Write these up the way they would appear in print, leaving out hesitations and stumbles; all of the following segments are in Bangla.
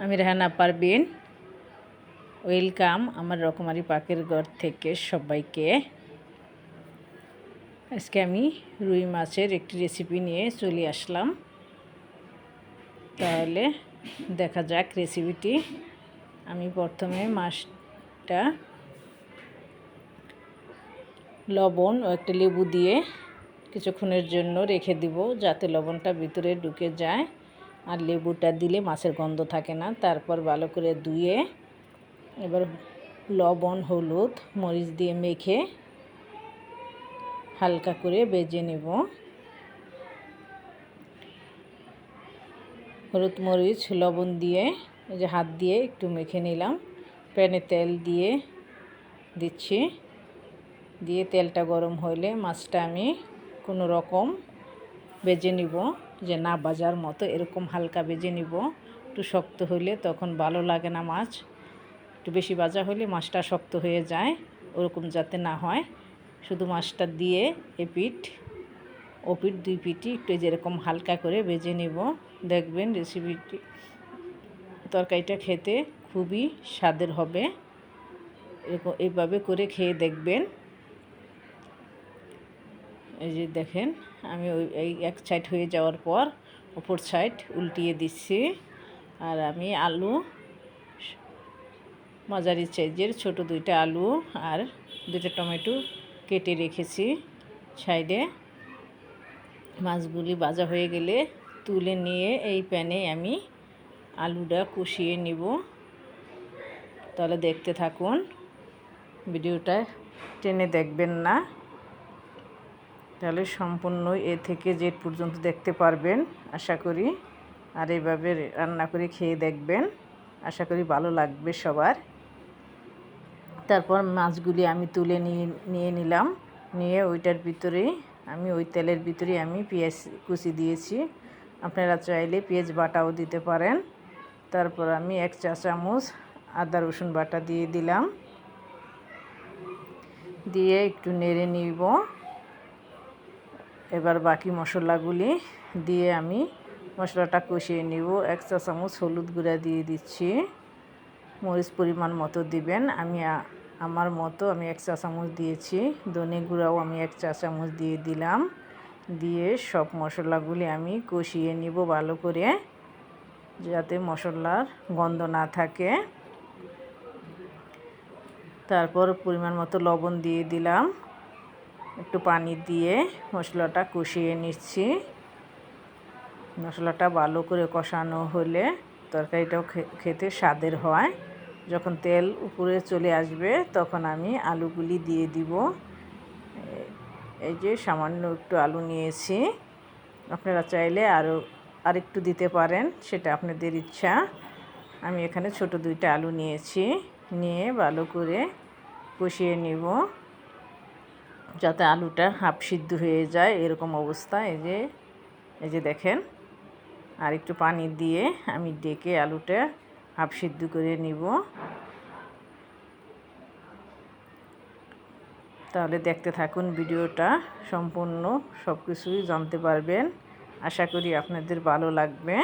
আমি রেহানা পারবিন। ওয়েলকাম আমার রকমারি পাকের ঘর থেকে সবাইকে। আজকে আমি রুই মাছের একটি রেসিপি নিয়ে চলে আসলাম। তাহলে দেখা যাক রেসিপিটি। আমি প্রথমে মাছটা লবণ ও একটা লেবু দিয়ে কিছুক্ষণের জন্য রেখে দিব, যাতে লবণটা ভিতরে ঢুকে যায় আর লেবুটা দিলে মাছের গন্ধ থাকে না। তারপর ভালো করে ধুয়ে এবার লবণ, হলুদ, মরিচ দিয়ে মেখে হালকা করে ভেজে নেব। হলুদ, মরিচ, লবণ দিয়ে এই যে হাত দিয়ে একটু মেখে নিলাম। প্যানে তেল দিয়ে দিচ্ছি। দিয়ে তেলটা গরম হলে মাছটা আমি কোনো রকম ভেজে নিব, যে না ভাজার মতো, এরকম হালকা ভেজে নিব। একটু শক্ত হলে তখন ভালো লাগে না মাছ। একটু বেশি ভাজা হলে মাছটা শক্ত হয়ে যায়, ওরকম যাতে না হয়। শুধু মাছটা দিয়ে এপিঠ ওপিঠ দুই পিঠই একটু যেরকম হালকা করে ভেজে নেব। দেখবেন রেসিপিটি, তরকারিটা খেতে খুবই স্বাদের হবে। এরকম এইভাবে করে খেয়ে দেখবেন। এই যে দেখেন, আমি এই এক সাইড হয়ে যাওয়ার পর অপর সাইড উল্টিয়ে দিচ্ছি। আর আমি আলু, মাঝারি সাইজের ছোট দুইটা আলু আর দুটো টমেটো কেটে রেখেছি সাইডে। মাছগুলি ভাজা হয়ে গেলে তুলে নিয়ে এই প্যানে আমি আলুটা কষিয়ে নিব। তাহলে দেখতে থাকুন, ভিডিওটা টেনে দেখবেন না, তাহলে সম্পূর্ণ এ থেকে জেড পর্যন্ত দেখতে পারবেন আশা করি। আর এইভাবে রান্না করে খেয়ে দেখবেন, আশা করি ভালো লাগবে সবার। তারপর মাছগুলি আমি তুলে নিয়ে নিলাম। নিয়ে ওইটার ভিতরেই আমি ওই তেলের ভিতরেই আমি পেঁয়াজ কুচি দিয়েছি। আপনারা চাইলে পেঁয়াজ বাটাও দিতে পারেন। তারপর আমি 1 চা চামচ আদা রসুন বাটা দিয়ে দিলাম। দিয়ে একটু নেড়ে নিব। এবার বাকি মশলাগুলি দিয়ে আমি মশলাটা কষিয়ে নিব। 1 চা চামচ হলুদ গুঁড়া দিয়ে দিচ্ছি। মরিচ পরিমাণ মতো দিবেন। আমি আমার মতো আমি 1 চা চামচ দিয়েছি। ধনে গুঁড়াও আমি 1 চা চামচ দিয়ে দিলাম। দিয়ে সব মশলাগুলি আমি কষিয়ে নিব ভালো করে, যাতে মশলার গন্ধ না থাকে। তারপর পরিমাণ মতো লবণ দিয়ে দিলাম। একটু পানি দিয়ে মশলাটা কষিয়ে নিচ্ছি। মশলাটা ভালো করে কষানো হলে তরকারিটাও খেতে স্বাদের হয়। যখন তেল উপরে চলে আসবে তখন আমি আলুগুলি দিয়ে দিব। এই যে সামান্য একটু আলু নিয়েছি, আপনারা চাইলে আরেকটু দিতে পারেন, সেটা আপনাদের ইচ্ছা। আমি এখানে ছোট 2টা আলু নিয়েছি। নিয়ে ভালো করে কষিয়ে নিব, যাতে আলুটা হাফ সিদ্ধ হয়ে যায়, এরকম অবস্থা। এই যে দেখেন, আর একটু পানি দিয়ে আমি ডেকে আলুটা হাফ সিদ্ধ করে নিব। তাহলে দেখতে থাকুন ভিডিওটা, সম্পূর্ণ সব কিছুই জানতে পারবেন। আশা করি আপনাদের ভালো লাগবে।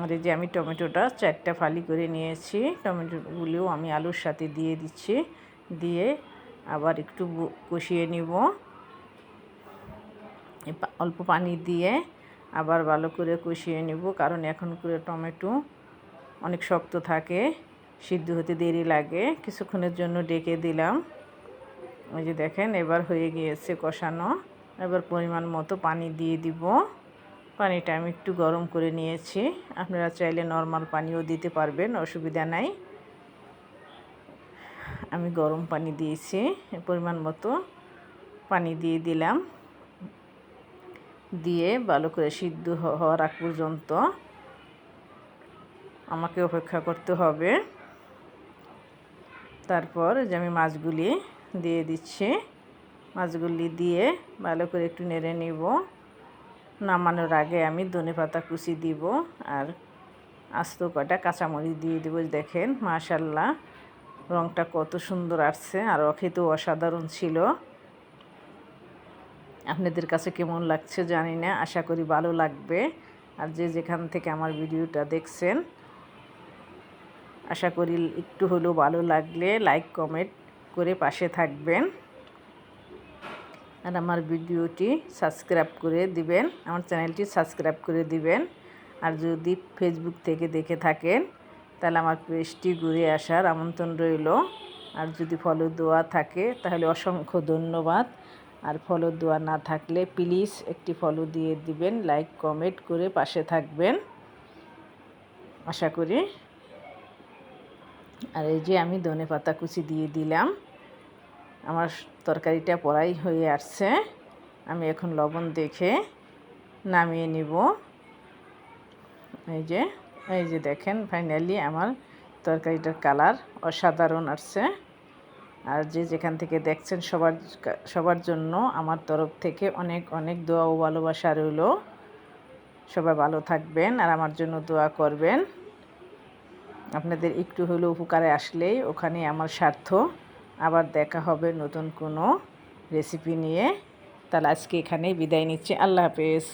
আর এই যে আমি টমেটোটা 4টা ফালি করে নিয়েছি। টমেটোগুলিও আমি আলুর সাথে দিয়ে দিচ্ছি। দিয়ে আবার একটু কষিয়ে নিব। অল্প পানি দিয়ে আবার ভালো করে কষিয়ে নিব, কারণ এখন করে টমেটো অনেক শক্ত থাকে, সিদ্ধ হতে দেরি লাগে। কিছুক্ষণের জন্য ডেকে দিলাম। ওই যে দেখেন, এবার হয়ে গিয়েছে কষানো। এবার পরিমাণ মতো পানি দিয়ে দিব। পানিটা আমি একটু গরম করে নিয়েছি। আপনারা চাইলে নর্মাল পানিও দিতে পারবেন, অসুবিধা নাই। আমি গরম পানি দিয়েছি, পরিমাণ মতো পানি দিয়ে দিলাম। দিয়ে ভালো করে সিদ্ধ হওয়ার আগ পর্যন্ত আমাকে অপেক্ষা করতে হবে। তারপর যে আমি মাছগুলি দিয়ে দিচ্ছি। মাছগুলি দিয়ে ভালো করে একটু নেড়ে নিব। নামানোর আগে আমি ধনেপাতা কুচি দিব আর আস্ত কটা কাঁচামরিচ দিয়ে দেবো। দেখেন মাশাআল্লাহ, রঙটা কত সুন্দর আসছে, আর খেতেও অসাধারণ ছিল। আপনাদের কাছে কেমন লাগছে জানি না, আশা করি ভালো লাগবে। আর যে যেখান থেকে আমার ভিডিওটা দেখছেন আশা করি একটু হলেও ভালো লাগলে লাইক কমেন্ট করে পাশে থাকবেন, আর আমার ভিডিওটি সাবস্ক্রাইব করে দিবেন, আমার চ্যানেলটি সাবস্ক্রাইব করে দিবেন। আর যদি ফেসবুক থেকে দেখে থাকেন তাহলে আমার পেজটি ঘুরে আসার আমন্ত্রণ রইল। আর যদি ফলো দেওয়া থাকে তাহলে অসংখ্য ধন্যবাদ। আর ফলো দেওয়া না থাকলে প্লিজ একটি ফলো দিয়ে দিবেন, লাইক কমেন্ট করে পাশে থাকবেন আশা করি। আর এই যে আমি ধনেপাতা কুচি দিয়ে দিলাম। আমার তরকারিটা প্রায় হয়ে আসছে, আমি এখন লবণ দেখে নামিয়ে নিব। এই যে দেখেন ফাইনালি আমার তরকারিটার কালার অসাধারণ আসছে। আর যেখান থেকে দেখছেন সবার জন্য আমার তরফ থেকে অনেক অনেক দোয়া ও ভালোবাসা রইল। সবাই ভালো থাকবেন আর আমার জন্য দোয়া করবেন। আপনাদের একটু হলেও উপকারে আসলেই ওখানে আমার স্বার্থ। আবার দেখা হবে নতুন কোনো রেসিপি নিয়ে। তাহলে আজকে এখানেই বিদায় নিচ্ছি। আল্লাহ হাফেজ।